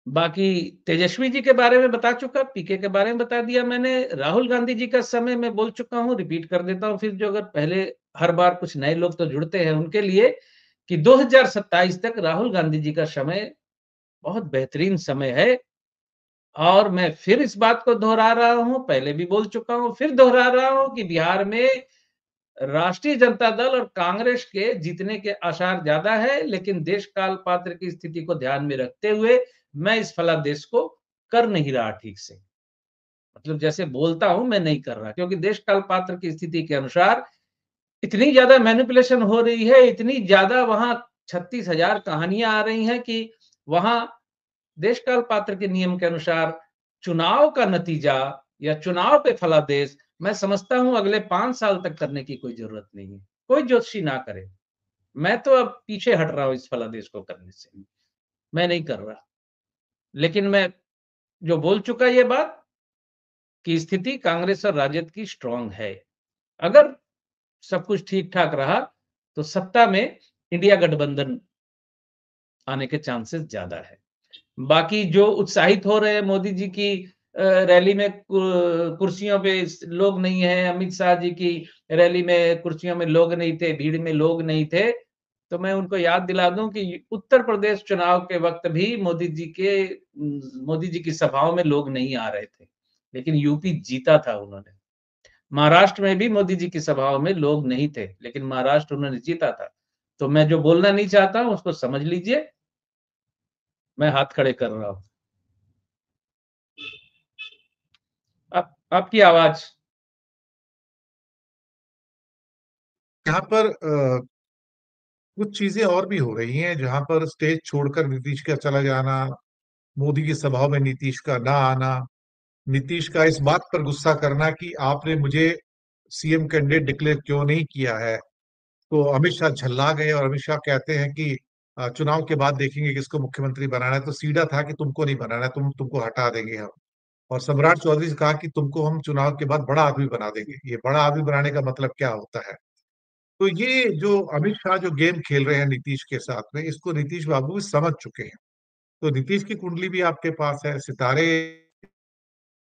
बाकी तेजस्वी जी के बारे में बता चुका, पीके के बारे में बता दिया मैंने, राहुल गांधी जी का समय मैं बोल चुका हूँ, रिपीट कर देता हूँ फिर जो अगर पहले हर बार कुछ नए लोग तो जुड़ते हैं उनके लिए कि 2027 तक राहुल गांधी जी का समय बहुत बेहतरीन समय है और मैं फिर इस बात को दोहरा रहा हूँ, पहले भी बोल चुका हूँ, फिर दोहरा रहा हूँ कि बिहार में राष्ट्रीय जनता दल और कांग्रेस के जीतने के आसार ज्यादा है, लेकिन देश काल पात्र की स्थिति को ध्यान में रखते हुए मैं इस फलादेश को कर नहीं रहा ठीक से। मतलब जैसे बोलता हूं मैं नहीं कर रहा क्योंकि देश काल पात्र की स्थिति के अनुसार इतनी ज्यादा मैनिपुलेशन हो रही है, इतनी ज्यादा वहां 36,000 कहानियां आ रही हैं कि वहां देश काल पात्र के नियम के अनुसार चुनाव का नतीजा या चुनाव पे फलादेश मैं समझता हूं अगले 5 साल तक करने की कोई जरूरत नहीं है, कोई ज्योतिषी ना करे। मैं तो अब पीछे हट रहा हूं इस फलादेश को करने से, मैं नहीं कर रहा। लेकिन मैं जो बोल चुका ये बात कि स्थिति कांग्रेस और राजद की स्ट्रांग है। अगर सब कुछ ठीक ठाक रहा तो सत्ता में इंडिया गठबंधन आने के चांसेस ज्यादा है। बाकी जो उत्साहित हो रहे हैं मोदी जी की रैली में कुर्सियों पे लोग नहीं है, अमित शाह जी की रैली में कुर्सियों में लोग नहीं थे, भीड़ में लोग नहीं थे, तो मैं उनको याद दिला दूं कि उत्तर प्रदेश चुनाव के वक्त भी मोदी जी की सभाओं में लोग नहीं आ रहे थे, लेकिन यूपी जीता था उन्होंने। महाराष्ट्र में भी मोदी जी की सभाओं में लोग नहीं थे, लेकिन महाराष्ट्र उन्होंने जीता था। तो मैं जो बोलना नहीं चाहता हूं उसको समझ लीजिए, मैं हाथ खड़े कर रहा हूं। आपकी आवाज। यहाँ पर कुछ चीजें और भी हो रही हैं, जहां पर स्टेज छोड़कर नीतीश का चला जाना, मोदी की सभाओं में नीतीश का ना आना, नीतीश का इस बात पर गुस्सा करना कि आपने मुझे सीएम कैंडिडेट डिक्लेयर क्यों नहीं किया है। तो अमित शाह झल्ला गए और अमित शाह कहते हैं कि चुनाव के बाद देखेंगे किसको मुख्यमंत्री बनाना है। तो सीधा था कि तुमको नहीं बनाना है, तुमको हटा देंगे हम। और सम्राट चौधरी से कहा कि तुमको हम चुनाव के बाद बड़ा आदमी बना देंगे। ये बड़ा आदमी बनाने का मतलब क्या होता है? तो ये जो अमित शाह जो गेम खेल रहे हैं नीतीश के साथ में, इसको नीतीश बाबू भी समझ चुके हैं। तो नीतीश की कुंडली भी आपके पास है, सितारे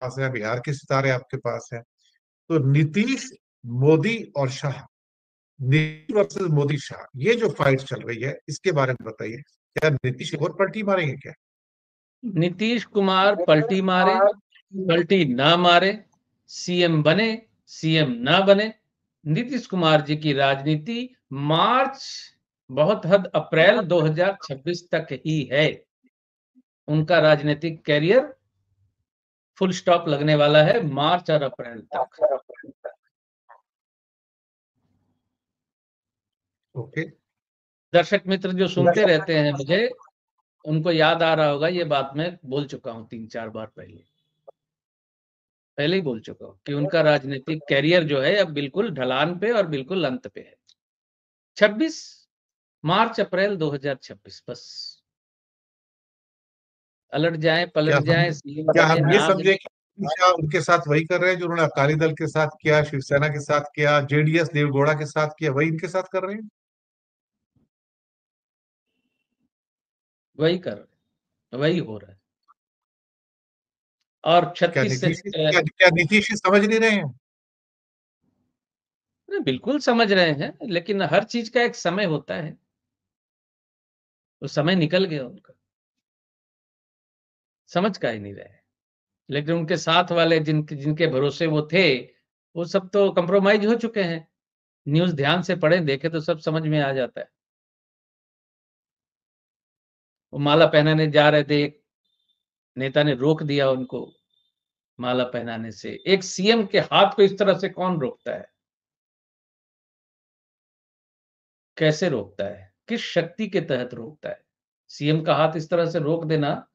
पास है, बिहार के सितारे आपके पास है। तो नीतीश, मोदी और शाह, नीतीश वर्सेस मोदी शाह, ये जो फाइट चल रही है इसके बारे में बताइए। क्या नीतीश एक और पलटी मारेंगे क्या? नीतीश कुमार पलटी मारे, पलटी ना मारे, सीएम बने, सीएम ना बने, नीतीश कुमार जी की राजनीति मार्च, बहुत हद अप्रैल 2026 तक ही है। उनका राजनीतिक कैरियर फुल स्टॉप लगने वाला है मार्च और अप्रैल तक। ओके। दर्शक मित्र जो सुनते रहते हैं मुझे, उनको याद आ रहा होगा ये बात मैं बोल चुका हूं 3-4 बार पहले ही बोल चुका हूं कि उनका राजनीतिक कैरियर जो है अब बिल्कुल ढलान पे और बिल्कुल अंत पे है। 26 मार्च अप्रैल 2026 बस। अलट जाए क्या पलट हम जाए, सीएम क्या बने हम ये ना समझे बने। कि अमित शाह उनके साथ वही कर रहे हैं जो उन्होंने अकाली दल के साथ किया, शिवसेना के साथ किया, जेडीएस देवगौड़ा के साथ किया, वही इनके साथ कर रहे हैं? वही कर रहे, वही हो रहा है। और क्या 36 से नीतीश क्या नीतीश जी समझ नहीं रहे हैं? बिल्कुल समझ रहे हैं, लेकिन हर चीज का एक समय होता है, वो समय निकल गया उनका, समझ का ही नहीं रहे। लेकिन उनके साथ वाले जिनके जिनके भरोसे वो थे, वो सब तो कंप्रोमाइज हो चुके हैं। न्यूज़ ध्यान से पढ़ें, देखें तो सब समझ में आ जाता है। वो माला पहनाने जा रहे थे, एक नेता ने रोक दिया उनको माला पहनाने से। एक सीएम के हाथ को इस तरह से कौन रोकता है? कैसे रोकता है? किस शक्ति के तहत रोकता है? सीएम का हाथ इस तरह से रोक देना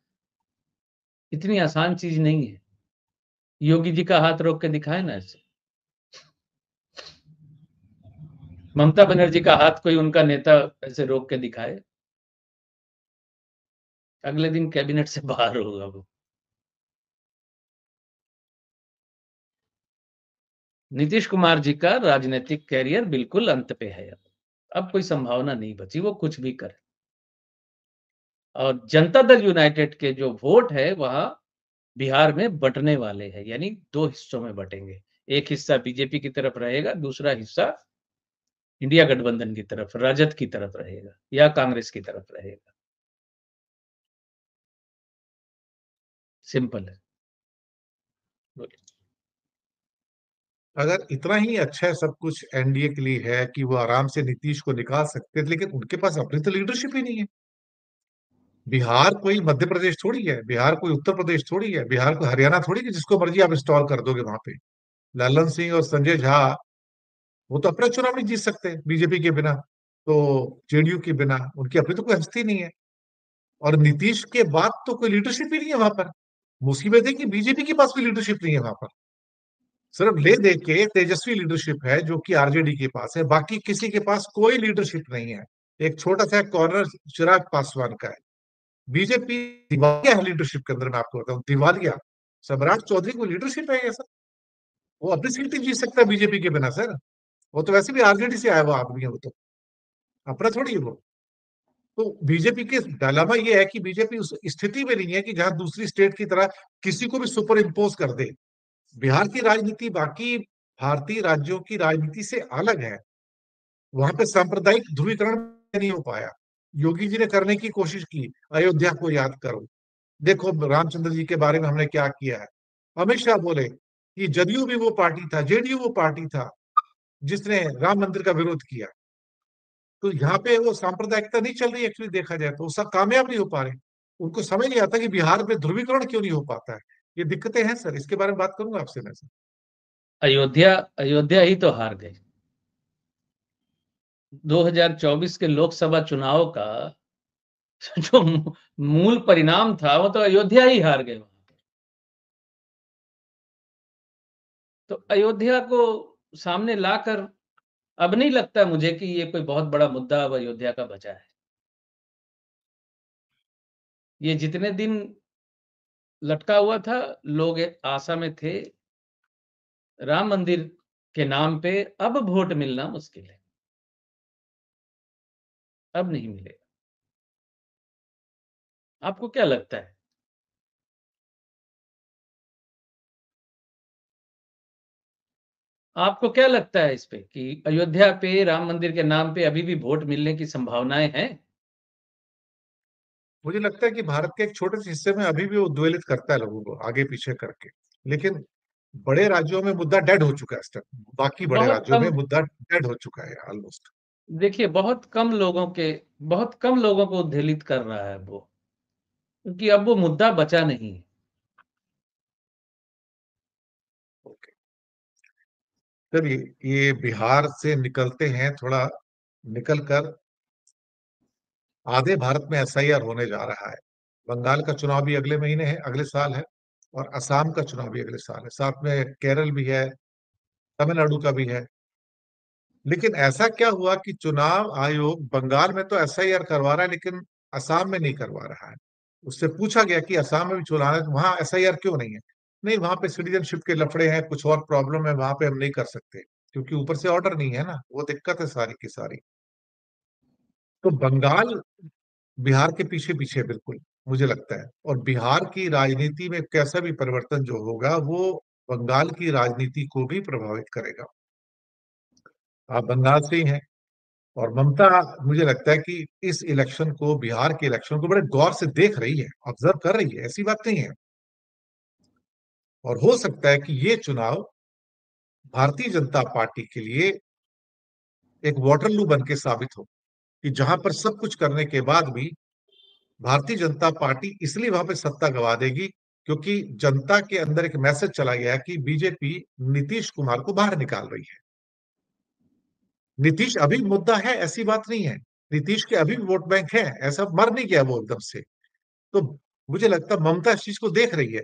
इतनी आसान चीज नहीं है। योगी जी का हाथ रोक के दिखाए ना ऐसे। ममता बनर्जी का हाथ कोई उनका नेता ऐसे रोक के दिखाए, अगले दिन कैबिनेट से बाहर होगा वो। नीतीश कुमार जी का राजनीतिक कैरियर बिल्कुल अंत पे है अब कोई संभावना नहीं बची वो कुछ भी करे। और जनता दल यूनाइटेड के जो वोट है वहाँ बिहार में बँटने वाले हैं, यानी 2 हिस्सों में बँटेंगे। एक हिस्सा बीजेपी की तरफ रहेगा, दूसरा हिस्सा इंडिया गठबंधन की तरफ, राजद की तरफ रहेगा या कांग्रेस की तरफ रहेगा। सिंपल है। बोलिए। अगर इतना ही अच्छा है सब कुछ एनडीए के लिए है कि वो आराम से नीतीश को निकाल सकते हैं, लेकिन उनके पास अपनी तो लीडरशिप ही नहीं है। बिहार कोई मध्य प्रदेश थोड़ी है, बिहार कोई उत्तर प्रदेश थोड़ी है, बिहार कोई हरियाणा थोड़ी है जिसको मर्जी आप इंस्टॉल कर दोगे वहां पे। ललन सिंह और संजय झा वो तो अपना चुनाव नहीं जीत सकते बीजेपी के बिना, तो जेडीयू के बिना उनकी अपनी तो कोई हस्ती नहीं है। और नीतीश के बाद तो कोई लीडरशिप ही नहीं है वहां पर। मुसीबत है कि बीजेपी के पास कोई लीडरशिप नहीं है वहां पर। सिर्फ ले दे के तेजस्वी लीडरशिप है जो कि आरजेडी के पास है, बाकी किसी के पास कोई लीडरशिप नहीं है। एक छोटा सा कॉर्नर चिराग पासवान का है। बीजेपी दिवालिया है लीडरशिप के अंदर, मैं आपको बताऊं दिवालिया। सम्राट चौधरी को लीडरशिप है ये सर। वो अपनी सीट नहीं जीत सकता बीजेपी के बिना सर। वो तो वैसे भी आरजेडी से आया हुआ आदमी है, वो तो अपना थोड़ी है वो। तो बीजेपी के डायलेमा ये है कि बीजेपी उस स्थिति में नहीं है कि जहां दूसरी स्टेट की तरह किसी को भी सुपर इम्पोज कर दे। बिहार की राजनीति बाकी भारतीय राज्यों की राजनीति से अलग है। वहां पे सांप्रदायिक ध्रुवीकरण नहीं हो पाया। योगी जी ने करने की कोशिश की, अयोध्या को याद करो, देखो रामचंद्र जी के बारे में हमने क्या किया है। अमित शाह बोले कि जदयू भी वो पार्टी था, जेडीयू वो पार्टी था जिसने राम मंदिर का विरोध किया। तो यहाँ पे वो सांप्रदायिकता नहीं चल रही एक्चुअली देखा जाए तो, वो सब कामयाब नहीं हो पा रहे। उनको समझ नहीं आता कि बिहार में ध्रुवीकरण क्यों नहीं हो पाता है। ये दिक्कतें हैं सर, इसके बारे में बात करूंगा आपसे मैं सर। अयोध्या अयोध्या ही तो हार गई। 2024 के लोकसभा चुनाव का जो मूल परिणाम था वो तो अयोध्या ही हार गए वहाँ पे। तो अयोध्या को सामने लाकर अब नहीं लगता मुझे कि ये कोई बहुत बड़ा मुद्दा अब अयोध्या का बचा है। ये जितने दिन लटका हुआ था, लोग आशा में थे, राम मंदिर के नाम पे अब वोट मिलना मुश्किल है। अब नहीं मिलेगा। आपको क्या लगता है? आपको क्या लगता है इस पे कि अयोध्या पे राम मंदिर के नाम पे अभी भी वोट मिलने की संभावनाएँ हैं? मुझे लगता है कि भारत के एक छोटे से हिस्से में अभी भी वो द्वेलित करता है लोगों को आगे पीछे करके। लेकिन बड़े राज्यों में मुद्दा डेड हो चुका है इस टाइम, बाकी बड़े बहुत राज्यों में कम मुद्दा डेड हो चुका है ऑलमोस्ट। देखिए बहुत कम लोगों को उद्वेलित कर रहा है वो, क्योंकि अब वो मुद्दा बचा नहीं है। ओके, चलिए ये बिहार से निकलते हैं थोड़ा, निकल कर आधे भारत में एसआईआर होने जा रहा है। बंगाल का चुनाव भी अगले महीने है, अगले साल है। और असम का चुनाव भी अगले साल है, साथ में केरल भी है, तमिलनाडु का भी है। लेकिन ऐसा क्या हुआ कि चुनाव आयोग बंगाल में तो एसआईआर करवा रहा है लेकिन असम में नहीं करवा रहा है। उससे पूछा गया कि असम में भी चुनाव है तो वहां एसआईआर क्यों नहीं है। नहीं, वहां पे सिटीजनशिप के लफड़े हैं, कुछ और प्रॉब्लम है, वहां पे हम नहीं कर सकते क्योंकि ऊपर से ऑर्डर नहीं है ना, वो दिक्कत है सारी की सारी। तो बंगाल बिहार के पीछे पीछे है बिल्कुल, मुझे लगता है। और बिहार की राजनीति में कैसा भी परिवर्तन जो होगा वो बंगाल की राजनीति को भी प्रभावित करेगा। आप बंगाल से ही हैं, और ममता मुझे लगता है कि इस इलेक्शन को, बिहार के इलेक्शन को बड़े गौर से देख रही है, ऑब्जर्व कर रही है, ऐसी बात नहीं है। और हो सकता है कि ये चुनाव भारतीय जनता पार्टी के लिए एक वाटरलू बन के साबित हो, कि जहां पर सब कुछ करने के बाद भी भारतीय जनता पार्टी इसलिए वहां पे सत्ता गवा देगी क्योंकि जनता के अंदर एक मैसेज चला गया कि बीजेपी नीतीश कुमार को बाहर निकाल रही है। नीतीश अभी मुद्दा है, ऐसी बात नहीं है। नीतीश के अभी भी वोट बैंक है, ऐसा मर नहीं गया वो एकदम से। तो मुझे लगता है ममता इस चीज को देख रही है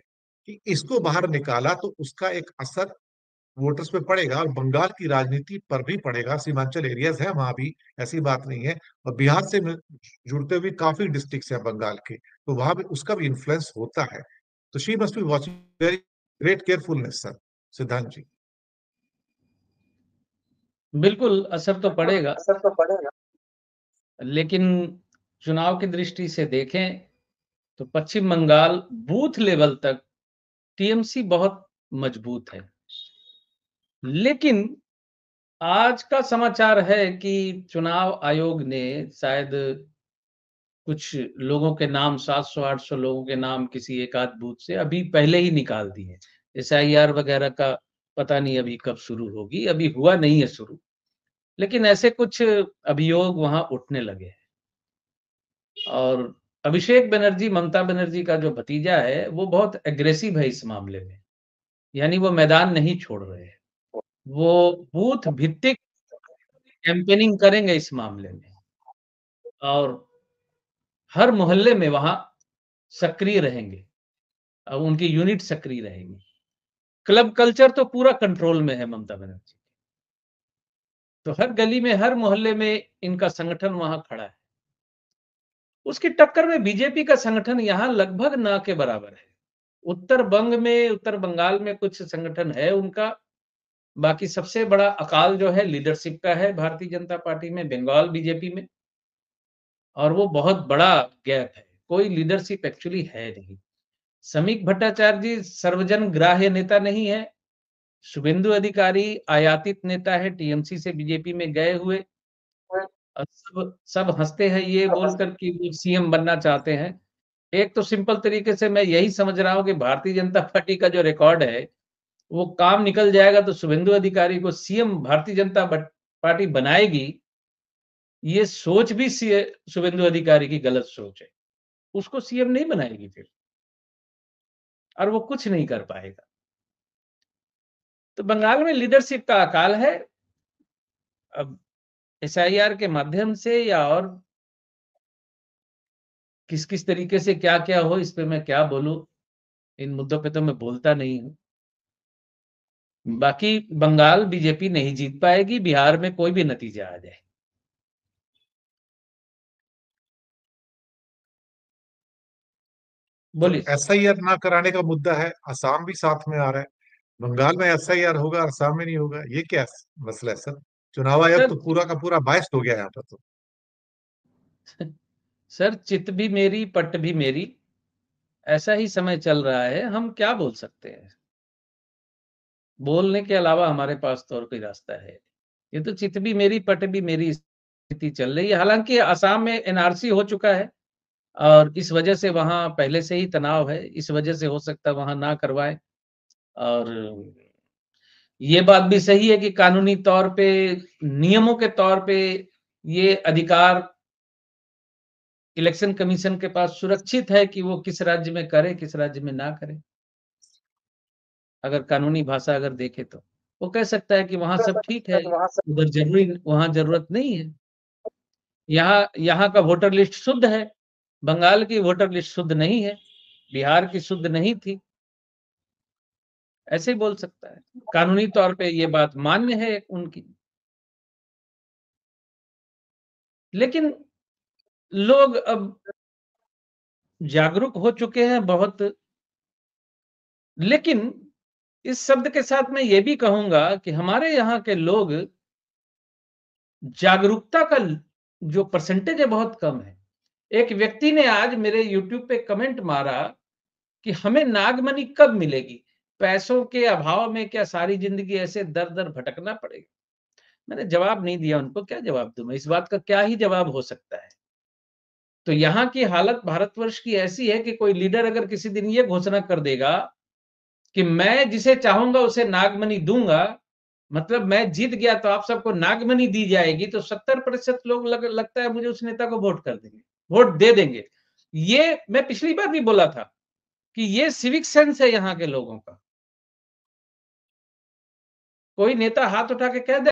कि इसको बाहर निकाला तो उसका एक असर वोटर्स पे पड़ेगा, और बंगाल की राजनीति पर भी पड़ेगा। सीमांचल एरियाज है वहां भी, ऐसी बात नहीं है। और बिहार से जुड़ते हुए काफी डिस्ट्रिक्ट्स हैं बंगाल के, तो वहां भी उसका भी इन्फ्लुएंस होता है। तो she must be watching very great carefulness sir, सिद्धांत जी। बिल्कुल असर तो पड़ेगा, असर तो पड़ेगा। लेकिन चुनाव की दृष्टि से देखें तो पश्चिम बंगाल बूथ लेवल तक टीएमसी बहुत मजबूत है। लेकिन आज का समाचार है कि चुनाव आयोग ने शायद कुछ लोगों के नाम 700-800 लोगों के नाम किसी एक आध बूथ से अभी पहले ही निकाल दिए। एसआईआर वगैरह का पता नहीं अभी कब शुरू होगी, अभी हुआ नहीं है शुरू। लेकिन ऐसे कुछ अभियोग वहाँ उठने लगे हैं। और अभिषेक बनर्जी, ममता बनर्जी का जो भतीजा है, वो बहुत एग्रेसिव है इस मामले में। यानी वो मैदान नहीं छोड़ रहे हैं। वो बूथ भित्तिक कैंपेनिंग करेंगे इस मामले में और हर मोहल्ले में वहाँ सक्रिय रहेंगे। उनकी यूनिट सक्रिय रहेंगी। क्लब कल्चर तो पूरा कंट्रोल में है ममता बनर्जी। तो हर गली में, हर मोहल्ले में इनका संगठन वहाँ खड़ा है। उसकी टक्कर में बीजेपी का संगठन यहाँ लगभग ना के बराबर है। उत्तर बंगाल में कुछ संगठन है उनका। बाकी सबसे बड़ा अकाल जो है लीडरशिप का है भारतीय जनता पार्टी में, बंगाल बीजेपी में। और वो बहुत बड़ा गैप है। कोई लीडरशिप एक्चुअली है नहीं। समीक भट्टाचार्य जी सर्वजन ग्राह्य नेता नहीं है। शुभेंदु अधिकारी आयातित नेता है, टीएमसी से बीजेपी में गए हुए। और सब सब हंसते हैं ये बोलकर कि वो सीएम बनना चाहते हैं। एक तो सिंपल तरीके से मैं यही समझ रहा हूँ कि भारतीय जनता पार्टी का जो रिकॉर्ड है, वो काम निकल जाएगा तो शुभेंदु अधिकारी को सीएम भारतीय जनता पार्टी बनाएगी। ये सोच भी शुभेंदु अधिकारी की गलत सोच है। उसको सीएम नहीं बनाएगी फिर, और वो कुछ नहीं कर पाएगा। तो बंगाल में लीडरशिप का अकाल है। अब एसआईआर के माध्यम से या और किस-किस तरीके से क्या-क्या हो, इस पे मैं क्या बोलूँ? इन मुद्दों पे तो मैं बोलता नहीं हूँ। बाकी बंगाल बीजेपी नहीं जीत पाएगी, बिहार में कोई भी नतीजा आ जाए। जो बोलिए सर। एसआईआर ना कराने का मुद्दा है, असम भी साथ में आ रहा है। बंगाल में एसआईआर होगा, असम में नहीं होगा, ये क्या मसला है सर? चुनाव आयोग सर तो पूरा का पूरा बायस्ड हो गया यहाँ पर तो। सर चित भी मेरी, पट भी मेरी, ऐसा ही समय चल रहा है, हम क्या बोल सकते हैं? बोलने के अलावा हमारे पास तो और कोई रास्ता है। ये तो चित भी मेरी, पट भी मेरी स्थिति चल रही है। हालाँकि असम में एनआरसी हो चुका है और इस वजह से वहाँ पहले से ही तनाव है, इस वजह से हो सकता है वहाँ ना करवाएँ। और ये बात भी सही है कि कानूनी तौर पे, नियमों के तौर पे ये अधिकार इलेक्शन कमीशन के पास सुरक्षित है कि वो किस राज्य में करे, किस राज्य में ना करे। अगर कानूनी भाषा अगर देखें तो। वो कह सकता है कि वहाँ सब ठीक है, उधर ज़रूरी वहाँ ज़रूरत नहीं है। यहाँ यहाँ का वोटर लिस्ट शुद्ध है, बंगाल की वोटर लिस्ट शुद्ध नहीं है, बिहार की शुद्ध नहीं थी। ऐसे ही बोल सकता है। कानूनी तौर पे ये बात मान्य है उनकी। लेकिन लोग अब जागरूक हो चुके हैं बहुत। लेकिन इस शब्द के साथ मैं ये भी कहूँगा कि हमारे यहाँ के लोग जागरूकता का जो परसेंटेज है बहुत कम है। एक व्यक्ति ने आज मेरे यूट्यूब पे कमेंट मारा कि हमें नागमणि कब मिलेगी? पैसों के अभाव में क्या सारी ज़िंदगी ऐसे दर-दर भटकना पड़ेगा? मैंने जवाब नहीं दिया उनको, क्या जवाब दूँ मैं? इस बात का क्या ही जवाब हो सकता है? तो यहाँ की हालत भारतवर्ष की ऐसी है कि कोई लीडर अगर किसी दिन ये घोषणा कर देगा कि मैं जिसे चाहूँगा उसे नागमणि दूँगा, मतलब मैं जीत गया तो आप सबको नागमणि दी जाएगी, तो 70% लोग लगता है मुझे उस नेता को वोट कर देंगे, वोट दे देंगे। ये मैं पिछली बार भी बोला था कि ये सिविक सेंस है यहाँ के लोगों का। कोई नेता हाथ उठा के कह दे